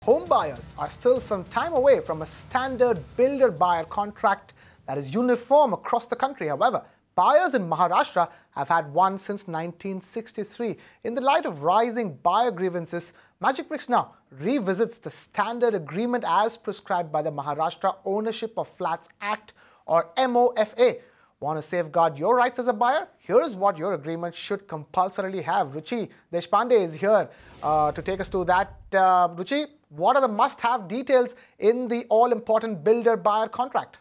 Home buyers are still some time away from a standard builder-buyer contract that is uniform across the country. However, buyers in Maharashtra have had one since 1963. In the light of rising buyer grievances, Magicbricks Now revisits the standard agreement as prescribed by the Maharashtra Ownership of Flats Act, or MOFA. Want to safeguard your rights as a buyer? Here's what your agreement should compulsorily have. Ruchi Deshpande is here to take us to that. Ruchi, what are the must-have details in the all-important builder-buyer contract?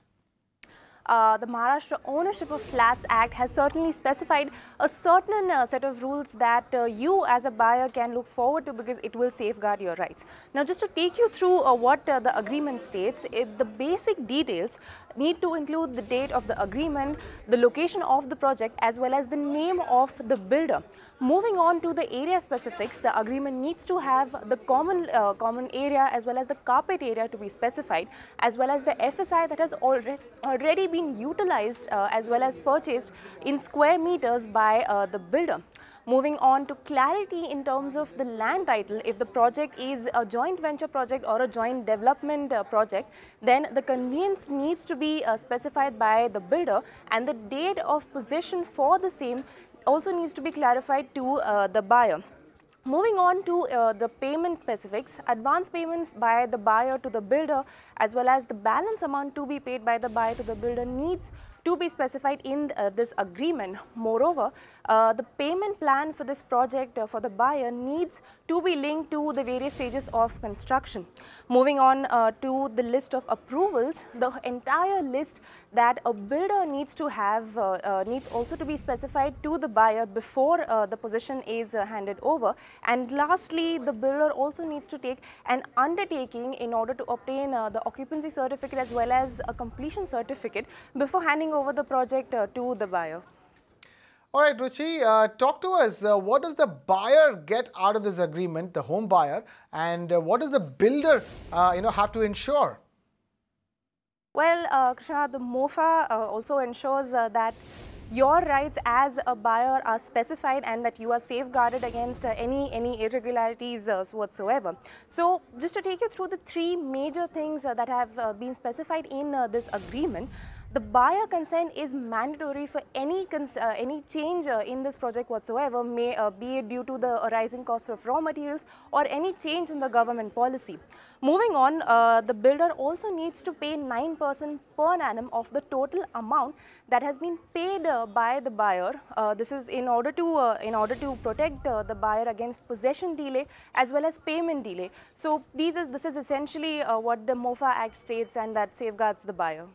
The Maharashtra Ownership of Flats Act has certainly specified a certain set of rules that you as a buyer can look forward to because it will safeguard your rights. Now, just to take you through what the agreement states, the basic details need to include the date of the agreement, the location of the project, as well as the name of the builder. Moving on to the area specifics, the agreement needs to have the common area as well as the carpet area to be specified, as well as the FSI that has already been utilized as well as purchased in square meters by the builder. Moving on to clarity in terms of the land title, if the project is a joint venture project or a joint development project, then the conveyance needs to be specified by the builder, and the date of possession for the same also needs to be clarified to the buyer. Moving on to the payment specifics, advance payment by the buyer to the builder as well as the balance amount to be paid by the buyer to the builder needs to be specified in this agreement. Moreover, the payment plan for this project for the buyer needs to be linked to the various stages of construction. Moving on to the list of approvals, the entire list that a builder needs to have needs also to be specified to the buyer before the possession is handed over. And lastly, the builder also needs to take an undertaking in order to obtain the occupancy certificate as well as a completion certificate before handing over the project to the buyer. All right, Ruchi, talk to us. What does the buyer get out of this agreement, the home buyer, and what does the builder, have to ensure? Well, Krishna, the MOFA also ensures that your rights as a buyer are specified and that you are safeguarded against any irregularities whatsoever. So, just to take you through the three major things that have been specified in this agreement. The buyer consent is mandatory for any change in this project whatsoever, may be it due to the rising cost of raw materials or any change in the government policy. Moving on, the builder also needs to pay 9% per annum of the total amount that has been paid by the buyer. This is in order to protect the buyer against possession delay as well as payment delay. So this is essentially what the MOFA Act states, and that safeguards the buyer.